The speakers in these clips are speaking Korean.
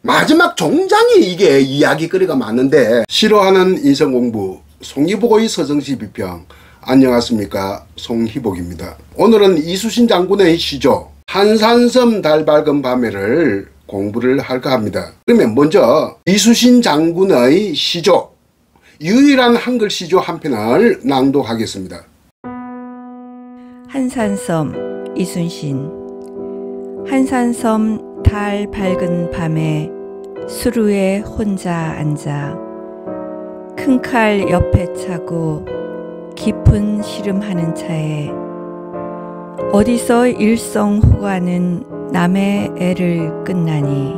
마지막 종장이 이게 이야기거리가 많은데, 싫어하는 인생공부 송희복의 서정시 비평. 안녕하십니까, 송희복입니다. 오늘은 이수신 장군의 시조 한산섬 달 밝은 밤에를 공부를 할까 합니다. 그러면 먼저 이수신 장군의 시조, 유일한 한글 시조 한 편을 낭독하겠습니다. 한산섬 이순신. 한산섬 달 밝은 밤에 수루에 혼자 앉아 큰 칼 옆에 차고 깊은 시름하는 차에 어디서 일성호가는 남의 애를 끝나니.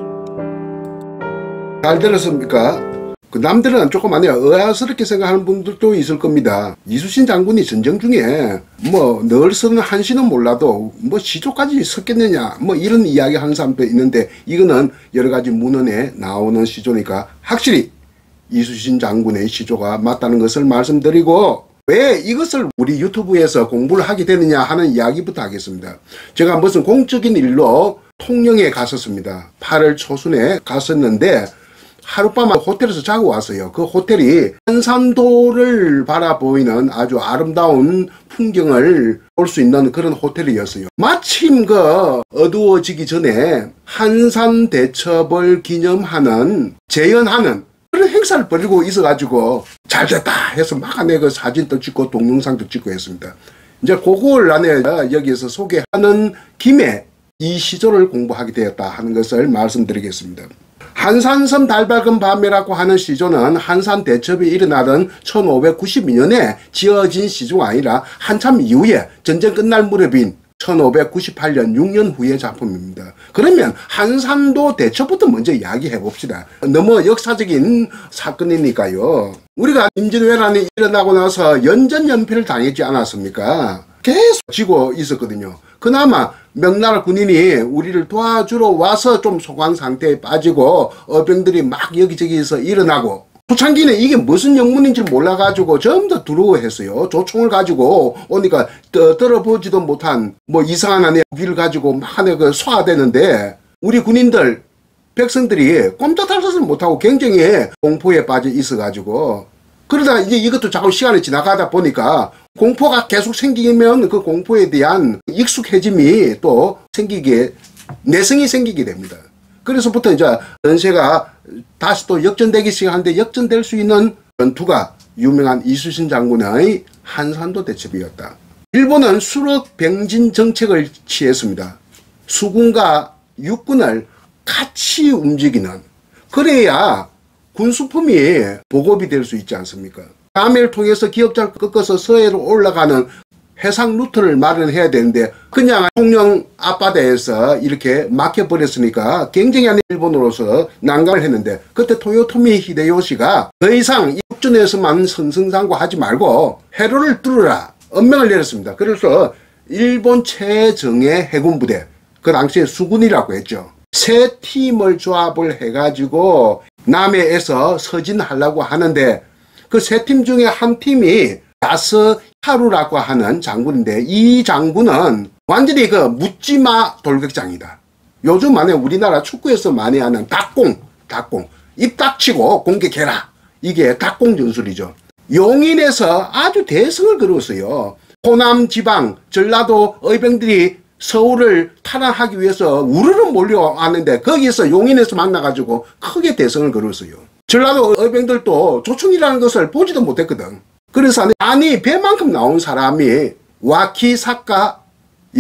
잘 들었습니까? 그 남들은 조금 아니야 의아스럽게 생각하는 분들도 있을 겁니다. 이수신 장군이 전쟁 중에 뭐 늘 쓰는 한시는 몰라도 뭐 시조까지 썼겠느냐 뭐 이런 이야기 하는 사람도 있는데, 이거는 여러 가지 문헌에 나오는 시조니까 확실히 이수신 장군의 시조가 맞다는 것을 말씀드리고, 왜 이것을 우리 유튜브에서 공부를 하게 되느냐 하는 이야기부터 하겠습니다. 제가 무슨 공적인 일로 통영에 갔었습니다. 8월 초순에 갔었는데 하룻밤 호텔에서 자고 왔어요. 그 호텔이 한산도를 바라보이는 아주 아름다운 풍경을 볼 수 있는 그런 호텔이었어요. 마침 그 어두워지기 전에 한산대첩을 기념하는 재연하는 그런 행사를 벌이고 있어가지고 잘됐다 해서 막 안에 그 사진도 찍고 동영상도 찍고 했습니다. 이제 그걸 안에 여기에서 소개하는 김에 이 시조를 공부하게 되었다 하는 것을 말씀드리겠습니다. 한산섬 달 밝은 밤이라고 하는 시조는 한산 대첩이 일어나던 1592년에 지어진 시조가 아니라 한참 이후에 전쟁 끝날 무렵인 1598년 6년 후의 작품입니다. 그러면 한산도 대첩부터 먼저 이야기해 봅시다. 너무 역사적인 사건이니까요. 우리가 임진왜란이 일어나고 나서 연전연패를 당했지 않았습니까? 계속 지고 있었거든요. 그나마 명나라 군인이 우리를 도와주러 와서 좀 소강 상태에 빠지고 어병들이 막 여기저기서 일어나고, 초창기는 이게 무슨 영문인지 몰라가지고 전부 다 두려워했어요. 조총을 가지고 오니까 떨어보지도 못한 뭐 이상한 안에 무기를 가지고 막 안에 그 소화되는데, 우리 군인들 백성들이 꼼짝달싹을 못하고 굉장히 공포에 빠져 있어가지고, 그러다가 이제 이것도 자꾸 시간이 지나가다 보니까 공포가 계속 생기면 그 공포에 대한 익숙해짐이 또 생기게, 내성이 생기게 됩니다. 그래서부터 이제 전세가 다시 또 역전되기 시작하는데, 역전될 수 있는 전투가 유명한 이수신 장군의 한산도 대첩이었다. 일본은 수력 병진 정책을 취했습니다. 수군과 육군을 같이 움직이는, 그래야 군수품이 보급이 될 수 있지 않습니까? 남해를 통해서 기역자를 꺾어서 서해로 올라가는 해상 루트를 마련해야 되는데 그냥 통영 앞바다에서 이렇게 막혀버렸으니까 굉장히 일본으로서 난감을 했는데, 그때 토요토미 히데요시가 더 이상 육전에서만 승승장구하지 말고 해로를 뚫으라 엄명을 내렸습니다. 그래서 일본 최정예 해군부대, 그 당시에 수군이라고 했죠, 세 팀을 조합을 해가지고 남해에서 서진하려고 하는데, 그 세 팀 중에 한 팀이 야스하루라고 하는 장군인데, 이 장군은 완전히 그 묻지마 돌격장이다. 요즘 안에 우리나라 축구에서 많이 하는 닭공 입 닥치고 공격해라, 이게 닭공 전술이죠. 용인에서 아주 대성을 거뒀어요. 호남 지방 전라도 의병들이 서울을 탈환하기 위해서 우르르 몰려왔는데 거기에서 용인에서 만나가지고 크게 대성을 거뒀어요. 전라도 의병들도 조총이라는 것을 보지도 못했거든. 그래서 아니 배만큼 나온 사람이 와키사카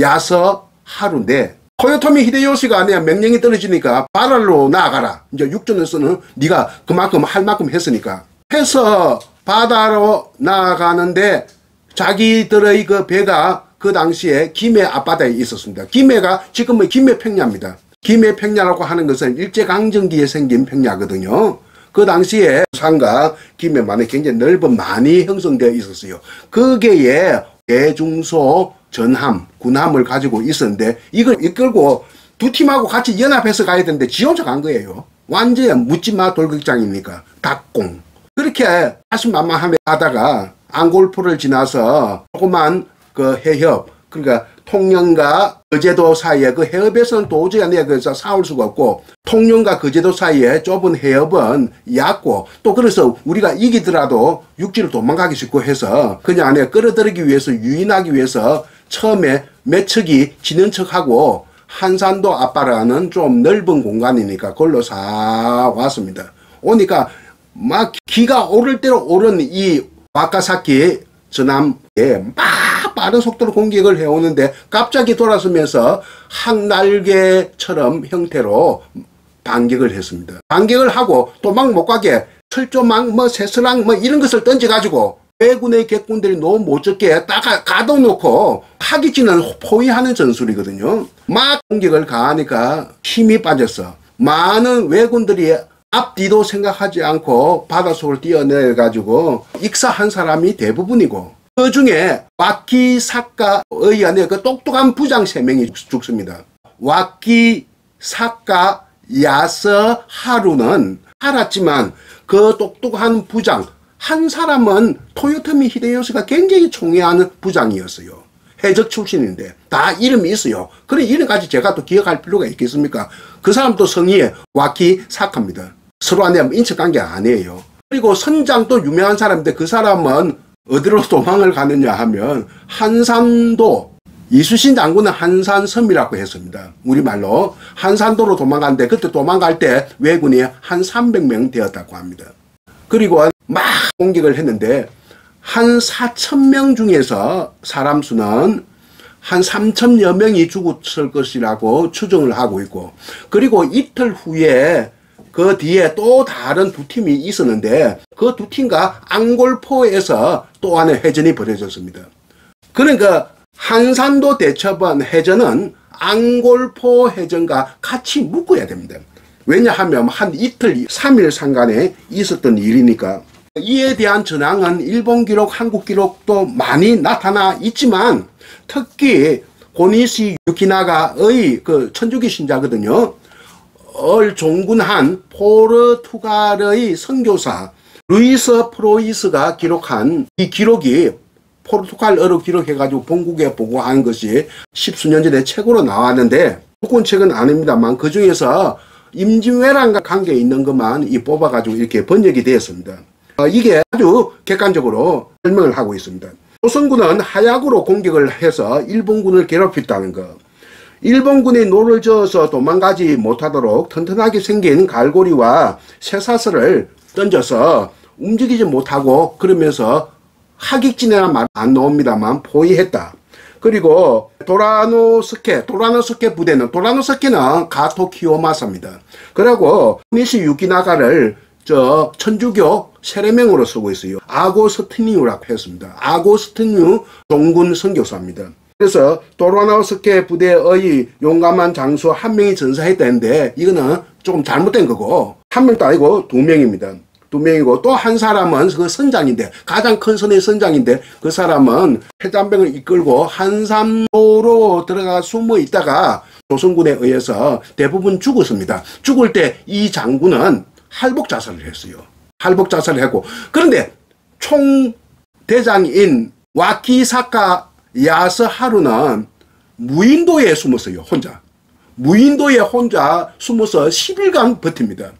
야스하루인데, 토요토미 히데요시가 아니야 명령이 떨어지니까 바다로 나아가라, 이제 육전에서는 네가 그만큼 할 만큼 했으니까 해서 바다로 나아가는데, 자기들의 그 배가 그 당시에 김해 앞바다에 있었습니다. 김해가 지금의 김해평야입니다. 김해평야라고 하는 것은 일제강점기에 생긴 평야거든요. 그 당시에 부산과 김해만에 굉장히 넓은 많이 형성되어 있었어요. 거기에 대중소 전함, 군함을 가지고 있었는데, 이걸 이끌고 두 팀하고 같이 연합해서 가야 되는데 지 혼자 간 거예요. 완전히 묻지마 돌격장이니까 닭공. 그렇게 자신만만하게 하다가 앙골포를 지나서 조그만 그 해협, 그러니까 통영과 거제도 사이에 그 해협에서는 도저히 안에 그래서 싸울 수가 없고 통영과 거제도 사이에 좁은 해협은 얕고 또 그래서 우리가 이기더라도 육지로 도망가기 쉽고 해서 그냥 안에 끌어들이기 위해서 유인하기 위해서 처음에 몇 척이 지는 척하고 한산도 앞바라는 좀 넓은 공간이니까 그걸로 사 왔습니다. 오니까 막 기가 오를 대로 오른 이 와카사키 전함에 막 빠른 속도로 공격을 해오는데 갑자기 돌아서면서 항날개처럼 형태로 반격을 했습니다. 반격을 하고 도망 못 가게 철조망 뭐 쇠스랑 뭐 이런 것을 던져가지고 왜군의 객군들이 너무 못 잡게 딱 가둬놓고 파기치는 포위하는 전술이거든요. 막 공격을 가하니까 힘이 빠졌어. 많은 왜군들이 앞뒤도 생각하지 않고 바닷속을 뛰어내가지고 익사한 사람이 대부분이고 그 중에 와키사카의 안에 그 똑똑한 부장 3명이 죽습니다. 와키사카 야스하루는 살았지만 그 똑똑한 부장 한 사람은 토요토미 히데요시가 굉장히 총애하는 부장이었어요. 해적 출신인데 다 이름이 있어요. 그래 이름까지 제가 또 기억할 필요가 있겠습니까? 그 사람도 성이 와키사카입니다. 서로 안에 인척관계 아니에요. 그리고 선장도 유명한 사람인데 그 사람은 어디로 도망을 가느냐 하면 한산도, 이수신 장군은 한산섬이라고 했습니다. 우리말로 한산도로 도망갔는데 그때 도망갈 때 왜군이 한 300명 되었다고 합니다. 그리고 막 공격을 했는데 한 4,000명 중에서 사람 수는 한 3,000여 명이 죽었을 것이라고 추정을 하고 있고 그리고 이틀 후에 그 뒤에 또 다른 두 팀이 있었는데 그 두 팀과 앙골포에서 또 하나의 해전이 벌어졌습니다. 그러니까 한산도 대첩원 해전은 앙골포 해전과 같이 묶어야 됩니다. 왜냐하면 한 이틀 3일 상간에 있었던 일이니까. 이에 대한 전황은 일본 기록, 한국 기록도 많이 나타나 있지만 특히 고니시 유키나가의 그 천주교 신자거든요. 종군한 포르투갈의 선교사 루이스 프로이스가 기록한 이 기록이 포르투갈어로 기록해가지고 본국에 보고한 것이 십수년 전에 책으로 나왔는데 복권 책은 아닙니다만 그 중에서 임진왜란과 관계 있는 것만 뽑아가지고 이렇게 번역이 되었습니다. 이게 아주 객관적으로 설명을 하고 있습니다. 조선군은 하약으로 공격을 해서 일본군을 괴롭혔다는 것. 일본군이 노를 저어서 도망가지 못하도록 튼튼하게 생긴 갈고리와 쇠사슬을 던져서 움직이지 못하고 그러면서 하객진이라는 말 안 나옵니다만 포위했다. 그리고 도라노스케 부대는 도라노스케는 가토 키요마사입니다. 그리고 니시 유키나가를 천주교 세례명으로 쓰고 있어요. 아고스티니우라고 했습니다. 아고스티니우 종군 선교사입니다. 그래서 도라노스케 부대의 용감한 장수 한 명이 전사했다는데 이거는 조금 잘못된 거고 한 명도 아니고 2명입니다. 2명이고 또 한 사람은 그 선장인데 가장 큰 선의 선장인데 그 사람은 해잔병을 이끌고 한산도로 들어가 숨어 있다가 조선군에 의해서 대부분 죽었습니다. 죽을 때 이 장군은 할복 자살을 했어요. 할복 자살을 했고 그런데 총대장인 와키사카 야스하루는 무인도에 숨었어요. 혼자. 무인도에 혼자 숨어서 10일간 버팁니다.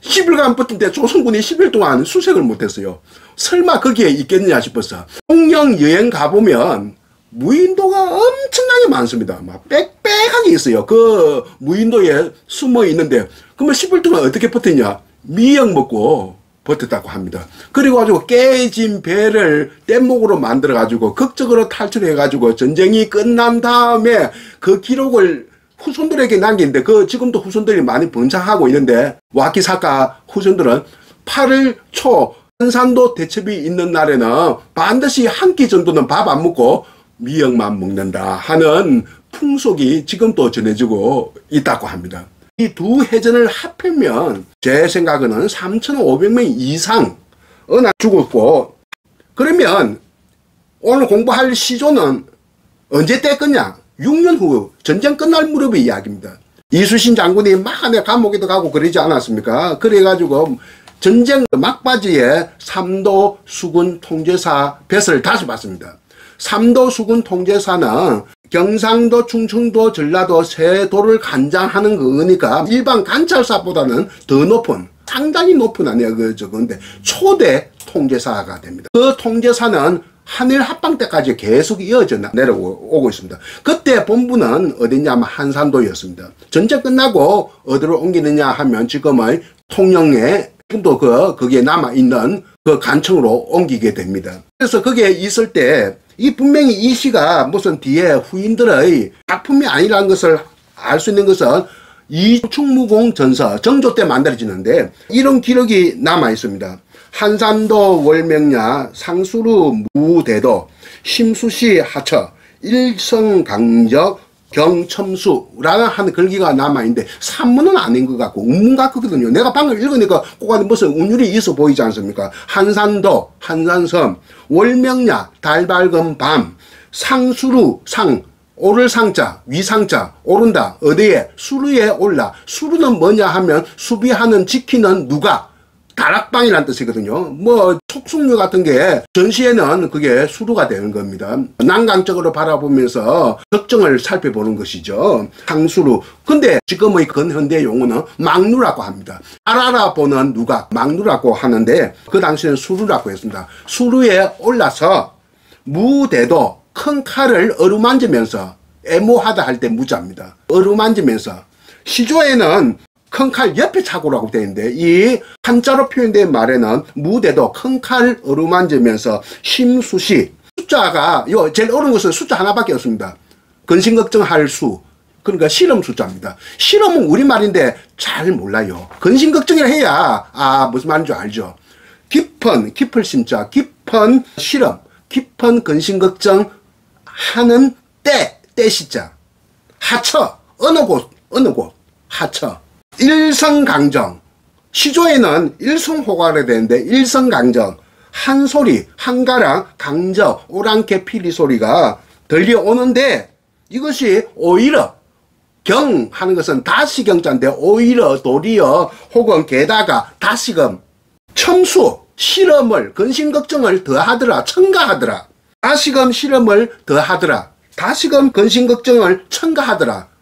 10일간 버틴데 조선군이 10일 동안 수색을 못했어요. 설마 거기에 있겠냐 싶어서 통영 여행 가보면 무인도가 엄청나게 많습니다. 막 빽빽하게 있어요. 그 무인도에 숨어 있는데 그러면 10일 동안 어떻게 버티냐? 미역 먹고 버텼다고 합니다. 그리고 가지고 깨진 배를 뗏목으로 만들어 가지고 극적으로 탈출해 가지고 전쟁이 끝난 다음에 그 기록을 후손들에게 남기는데 그 지금도 후손들이 많이 번창하고 있는데 와키사카 후손들은 8월 초 한산도 대첩이 있는 날에는 반드시 한 끼 정도는 밥 안 먹고 미역만 먹는다 하는 풍속이 지금도 전해지고 있다고 합니다. 이 두 해전을 합하면 제 생각에는 3,500명 이상 어나 죽었고 그러면 오늘 공부할 시조는 언제 때 거냐? 6년 후 전쟁 끝날 무렵의 이야기입니다. 이수신 장군이 막 안에 감옥에도 가고 그러지 않았습니까? 그래가지고 전쟁 막바지에 삼도 수군 통제사 뱃을 다시 받습니다. 삼도 수군 통제사는 경상도, 충청도, 전라도 세 도를 관장하는 거니까 일반 관찰사보다는 더 높은, 상당히 높은 아니야 근데 초대 통제사가 됩니다. 그 통제사는 한일 합방 때까지 계속 이어져 내려오고 있습니다. 그때 본부는 어디냐면 한산도였습니다. 전쟁 끝나고 어디로 옮기느냐 하면 지금의 통영에 지금도 거기에 남아있는 그 간청으로 옮기게 됩니다. 그래서 거기에 있을 때 분명히 이 시가 무슨 뒤에 후인들의 작품이 아니라는 것을 알 수 있는 것은 이 충무공 전서 정조 때 만들어지는데 이런 기록이 남아 있습니다. 한산도 월명야 상수루 무대도 심수시 하처 일성강적 경첨수라는 한 글귀가 남아있는데 산문은 아닌 것 같고 운문 같거든요. 내가 방금 읽으니까 꼭 무슨 운율이 있어 보이지 않습니까? 한산도, 한산섬, 월명야, 달 밝은 밤, 상수루, 오를 상자, 위상자, 오른다, 어디에? 수루에 올라. 수루는 뭐냐 하면 수비하는, 지키는 누가? 다락방이라는 뜻이거든요. 뭐 촉숙류 같은 게 전시에는 그게 수루가 되는 겁니다. 난강적으로 바라보면서 적정을 살펴보는 것이죠. 상수루. 근데 지금의 근현대 용어는 망루라고 합니다. 알아보는 누가 망루라고 하는데 그 당시에는 수루라고 했습니다. 수루에 올라서 무대도 큰 칼을 어루만지면서 애모하다 할 때 무자입니다. 어루만지면서 시조에는 큰 칼 옆에 차고라고 되어 있는데 이 한자로 표현된 말에는 무대도 큰 칼 어루만지면서 심수시 숫자가 제일 어려운 것은 숫자 하나밖에 없습니다. 근심걱정할 수 그러니까 실험 숫자입니다. 실험은 우리말인데 잘 몰라요. 근심걱정이라 해야 무슨 말인 줄 알죠. 깊을 심자 깊은 실험 깊은 근심걱정 하는 때 시자 하처 어느 곳 하처 일성강정 시조에는 일성호가래 되는데 일성강정 한소리 한가랑 강정 오랑캐 피리 소리가 들려오는데 이것이 오히려 경 하는 것은 다시경자인데 오히려 도리어 혹은 게다가 다시금 첨수 실험을 근심걱정을 더하더라 첨가하더라 다시금 실험을 더하더라 다시금 근심걱정을 첨가하더라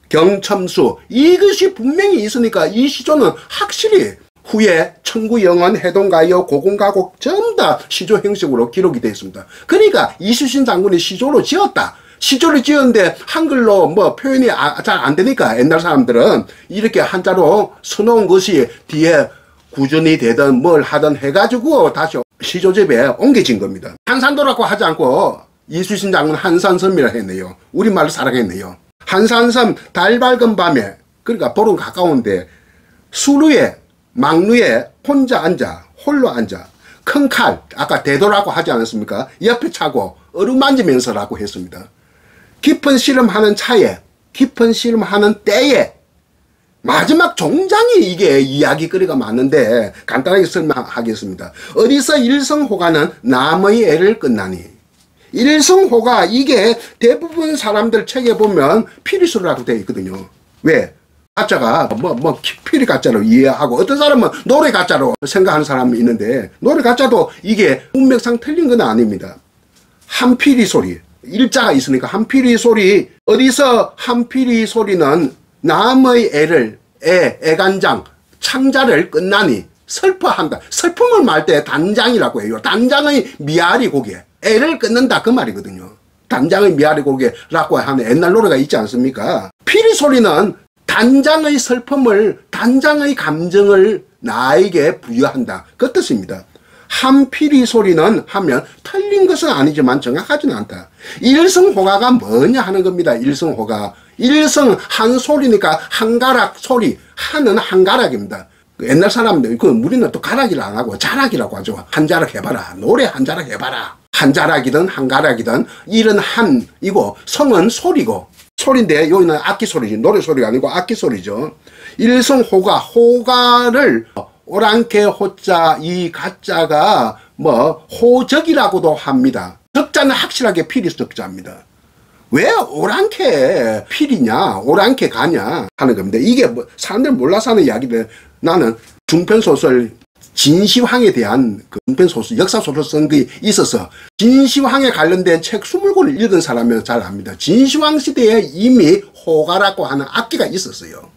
경첨수 이것이 분명히 있으니까 이 시조는 확실히 후에 청구영언 해동가요 고공가곡 전부 다 시조 형식으로 기록이 되어 있습니다. 그러니까 이순신 장군이 시조로 지었다. 시조를 지었는데 한글로 뭐 표현이 잘 안 되니까 옛날 사람들은 이렇게 한자로 써놓은 것이 뒤에 구전이 되든 뭘 하든 해가지고 다시 시조집에 옮겨진 겁니다. 한산도라고 하지 않고 이순신 장군 한산섬이라 했네요. 우리말로 사랑했네요. 한산섬 달 밝은 밤에 그러니까 보름 가까운데 수루에 망루에 혼자 앉아 홀로 앉아 큰 칼 아까 대도라고 하지 않았습니까? 옆에 차고 어루만지면서라고 했습니다. 깊은 실험하는 차에 깊은 실험하는 때에 마지막 종장이 이게 이야기거리가 많은데 간단하게 설명하겠습니다. 어디서 일성호가는 남의 애를 끝나니 일성호가 이게 대부분 사람들 책에 보면 피리수라고 되어 있거든요. 왜? 가짜가 피리 가짜로 이해하고 어떤 사람은 노래 가짜로 생각하는 사람이 있는데 노래 가짜도 이게 문맥상 틀린 건 아닙니다. 한피리 소리 일자가 있으니까 한피리 소리 어디서 한피리 소리는 남의 애를 애간장 창자를 끝나니 슬퍼한다. 슬픔을 말 때 단장이라고 해요. 단장의 미아리 고개 애를 끊는다 그 말이거든요. 단장의 미아리 고개라고 하는 옛날 노래가 있지 않습니까? 피리 소리는 단장의 슬픔을 단장의 감정을 나에게 부여한다 그 뜻입니다. 한피리 소리는 하면 틀린 것은 아니지만 정확하지는 않다. 일성호가가 뭐냐 하는 겁니다. 일성호가 일성 한 소리니까 한가락 소리 하는 한가락입니다. 옛날 사람들 우리는 또 가락이라 안 하고 자락이라고 하죠. 한자락 해봐라 노래 한자락 해봐라 한자락이든 한가락이든 일은 한이고 성은 소리고 소리인데 여기는 악기 소리지 노래 소리가 아니고 악기 소리죠. 일성호가 호가를 오랑캐 호자 이 가자가 호적이라고도 합니다. 적자는 확실하게 피리 적자입니다. 왜 오랑캐 필이냐 오랑캐 가냐 하는 겁니다. 이게 사람들 몰라서 하는 이야기인데 나는 중편소설 진시황에 대한 그短篇소설, 역사소설 쓴 게 있어서 진시황에 관련된 책 20권을 읽은 사람은 잘 압니다. 진시황 시대에 이미 호가라고 하는 악기가 있었어요.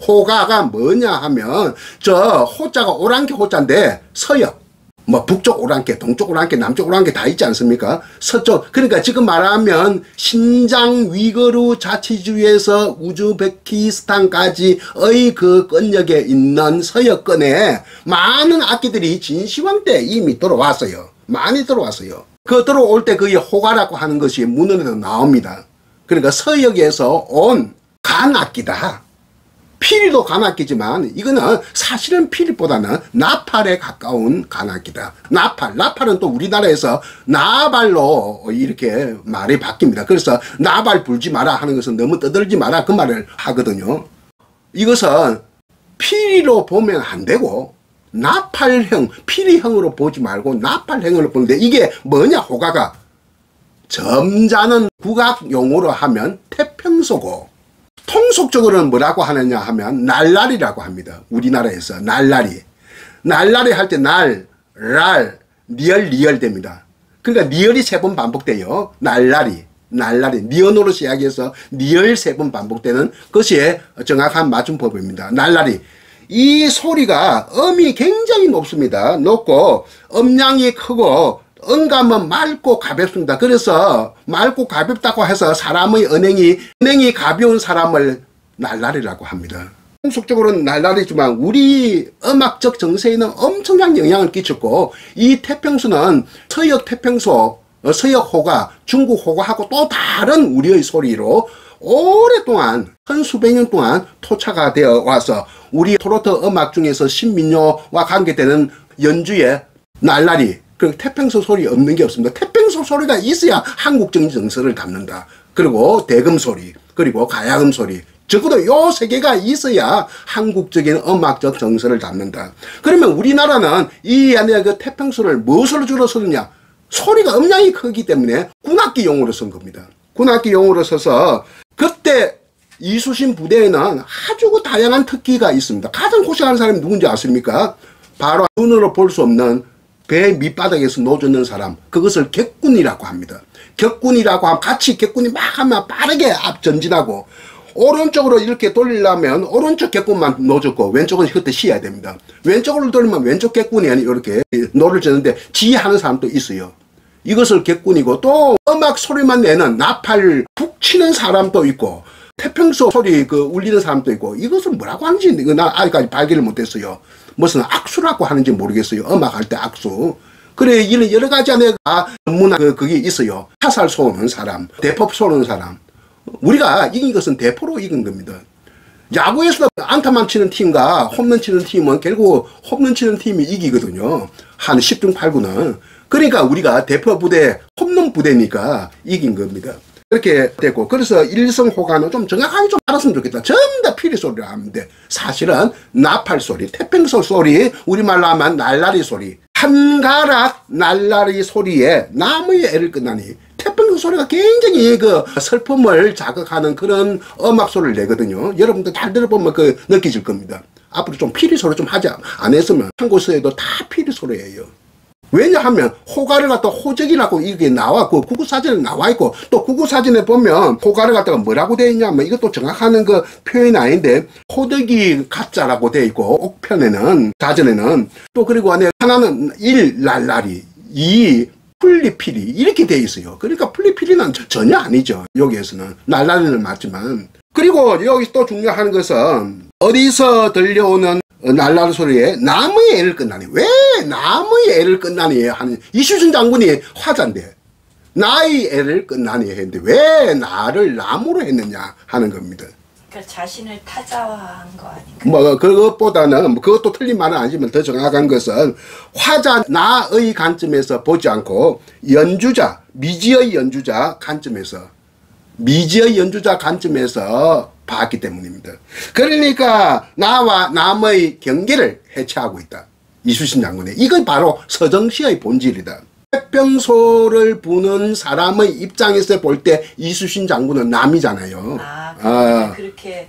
호가가 뭐냐 하면 저 호자가 오랑캐 호자인데 서역, 뭐 북쪽 오랑캐, 동쪽 오랑캐, 남쪽 오랑캐 다 있지 않습니까? 서쪽, 그러니까 지금 말하면 신장 위거르 자치주에서 우즈베키스탄까지의 그 권역에 있는 서역권에 많은 악기들이 진시황 때 이미 들어왔어요. 많이 들어왔어요. 그 들어올 때 그게 호가라고 하는 것이 문헌에도 나옵니다. 그러니까 서역에서 온 간악기다. 피리도 간악기지만 이거는 사실은 피리보다는 나팔에 가까운 간악기다. 나팔은 또 우리나라에서 나발로 이렇게 말이 바뀝니다. 그래서 나발 불지 마라 하는 것은 너무 떠들지 마라 그 말을 하거든요. 이것은 피리로 보면 안 되고 나팔형, 피리형으로 보지 말고 나팔형으로 보는데 이게 뭐냐 호가가 점잖은 국악 용어로 하면 태평소고 통속적으로는 뭐라고 하느냐 하면 날라리라고 합니다. 우리나라에서 날라리. 날라리 할 때 날, 랄, 리얼 됩니다. 그러니까 리얼이 3번 반복돼요. 날라리. 니언으로 시작해서 리얼 3번 반복되는 것이 정확한 맞춤법입니다. 날라리. 이 소리가 음이 굉장히 높습니다. 높고 음량이 크고 음감은 맑고 가볍습니다. 그래서 맑고 가볍다고 해서 사람의 언행이 가벼운 사람을 날라리라고 합니다. 공속적으로는 날라리지만 우리 음악적 정세에는 엄청난 영향을 끼쳤고 이 태평소는 서역 태평소, 서역 호가, 중국 호가하고 또 다른 우리의 소리로 오랫동안 천수백 년 동안 토착화 되어 와서 우리 트로트 음악 중에서 신민요와 관계되는 연주의 날라리 그 태평소 소리 없는 게 없습니다. 태평소 소리가 있어야 한국적인 정서를 담는다. 그리고 대금 소리, 그리고 가야금 소리. 적어도 요 3개가 있어야 한국적인 음악적 정서를 담는다. 그러면 우리나라는 이 안에 그 태평소를 무엇으로 주로 쓰느냐? 소리가 음량이 크기 때문에 군악기 용어로 쓴 겁니다. 군악기 용어로 써서 그때 이수신 부대에는 아주 그 다양한 특기가 있습니다. 가장 고생하는 사람이 누군지 아십니까? 바로 눈으로 볼 수 없는 배 밑바닥에서 노젓는 사람, 그것을 객군이라고 합니다. 객군이라고 하면 같이 객군이 막 하면 빠르게 앞전진하고 오른쪽으로 이렇게 돌리려면 오른쪽 객군만 노젓고 왼쪽은 그때 쉬어야 됩니다. 왼쪽으로 돌리면 왼쪽 객군이 이렇게 노를 젓는데 지휘하는 사람도 있어요. 이것을 객군이고 또 음악 소리만 내는 나팔 푹 치는 사람도 있고 태평소 소리 그 울리는 사람도 있고 이것을 뭐라고 하는지 나 아직까지 발견을 못했어요. 무슨 악수라고 하는지 모르겠어요. 음악 할 때 악수. 그래 이런 여러 가지 안에 전문화 그게 있어요. 타살 쏘는 사람, 대포 쏘는 사람. 우리가 이긴 것은 대포로 이긴 겁니다. 야구에서도 안타만 치는 팀과 홈런 치는 팀은 결국 홈런 치는 팀이 이기거든요. 한 10중 8구는. 그러니까 우리가 대포 부대, 홈런 부대니까 이긴 겁니다. 그렇게 됐고 그래서 일성호가는 좀 정확하게 좀 알았으면 좋겠다. 전부 다 피리 소리를 하는데 사실은 나팔 소리, 태평소 소리, 우리말로 하면 날라리 소리, 한가락 날라리 소리에 나무의 애를 끝나니 태평소 소리가 굉장히 그 슬픔을 자극하는 그런 음악 소리를 내거든요. 여러분들 잘 들어보면 그 느끼실 겁니다. 앞으로 좀 피리 소리 좀 하자 안 했으면 한국에도 다 피리 소리예요. 왜냐하면 호가를 갖다 호적이라고 이게 나와 그 구구사전에 나와 있고 또 구구사전에 보면 호가를 갖다가 뭐라고 되어 있냐면 이것도 정확한 그 표현이 아닌데 호덕이 가짜라고 되어 있고 옥편에는 사전에는 또 그리고 안에 하나는 1 날라리 2 플리피리 이렇게 되어 있어요. 그러니까 플리피리는 전혀 아니죠. 여기에서는 날라리는 맞지만 그리고 여기 또 중요한 것은 어디서 들려오는 날라리 소리에 나무의 애를 끝나니 왜 나무의 애를 끝나니 하는 이수신 장군이 화자인데 나의 애를 끝나니 했는데 왜 나를 나무로 했느냐 하는 겁니다. 그러니까 자신을 타자화한 거 아닌가? 뭐 그것보다는 그것도 틀린 말은 아니지만 더 정확한 것은 화자 나의 관점에서 보지 않고 연주자 미지의 연주자 관점에서 봤기 때문입니다. 그러니까 나와 남의 경계를 해체하고 있다. 이수신 장군의 이건 바로 서정시의 본질이다. 태평소를 부는 사람의 입장에서 볼 때 이수신 장군은 남이잖아요. 그렇게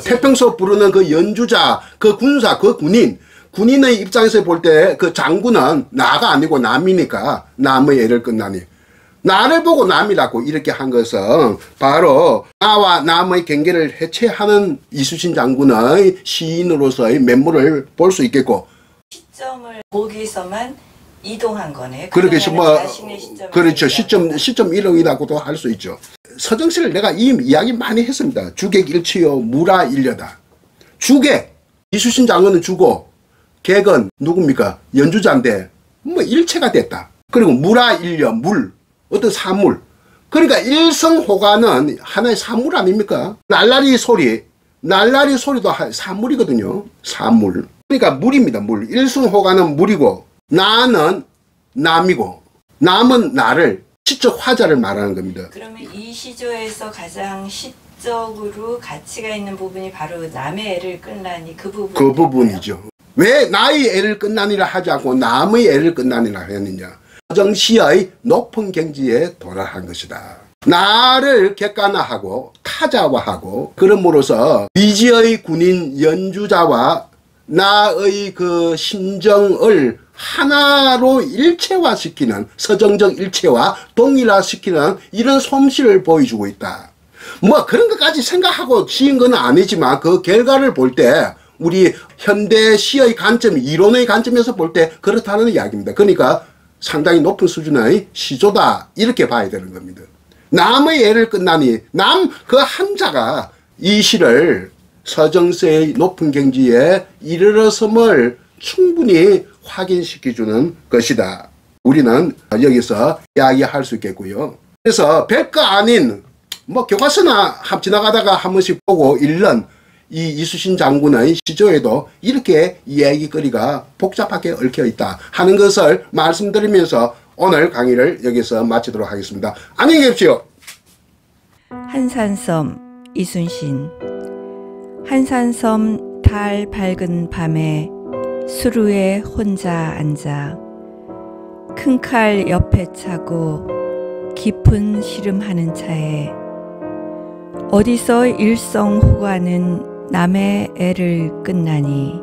태평소 부르는 그 연주자, 그 군사, 그 군인 군인의 입장에서 볼 때 그 장군은 나가 아니고 남이니까 남의 애를 끝나니 나를 보고 남이라고 이렇게 한 것은 바로 나와 남의 경계를 해체하는 이순신 장군의 시인으로서의 면모를 볼 수 있겠고 시점을 거기서만 이동한 거네요. 그렇게 뭐 자신의 시점을 그렇죠. 시점 이동이라고도 할 수 있죠. 서정시를 내가 이야기 많이 했습니다. 주객일치요 무라일려다. 주객 이순신 장군은 주고 객은 누굽니까? 연주자인데 뭐 일체가 됐다. 그리고 무라일려 물 어떤 사물. 그러니까 일성호가는 하나의 사물 아닙니까? 날라리 소리도 사물이거든요. 사물. 그러니까 물입니다. 물. 일성호가는 물이고 나는 남이고 남은 나를 시적 화자를 말하는 겁니다. 그러면 이 시조에서 가장 시적으로 가치가 있는 부분이 바로 남의 애를 끝나니 그 부분이죠. 왜 나의 애를 끝나니라 하지 않고 남의 애를 끝나니라 했느냐. 서정시의 높은 경지에 도달한 것이다. 나를 객관화하고 타자화하고 그럼으로써 미지의 군인 연주자와 나의 그 심정을 하나로 일체화시키는 서정적 일체화 동일화시키는 이런 솜씨를 보여주고 있다. 뭐 그런 것까지 생각하고 지은 건 아니지만 그 결과를 볼 때 우리 현대 시의 관점, 이론의 관점에서 볼 때 그렇다는 이야기입니다. 그러니까 상당히 높은 수준의 시조다 이렇게 봐야 되는 겁니다. 남의 애를 끝나니 남 그 한자가 이 시를 서정세의 높은 경지에 이르렀음을 충분히 확인시켜주는 것이다. 우리는 여기서 이야기할 수 있겠고요. 그래서 별거 아닌 뭐 교과서나 지나가다가 한 번씩 보고 읽는 이 이순신 장군의 시조에도 이렇게 이야기거리가 복잡하게 얽혀 있다 하는 것을 말씀드리면서 오늘 강의를 여기서 마치도록 하겠습니다. 안녕히 계십시오. 한산섬 이순신. 한산섬 달 밝은 밤에 수루에 혼자 앉아 큰 칼 옆에 차고 깊은 시름하는 차에 어디서 일성호가는 남의 애를 끝나니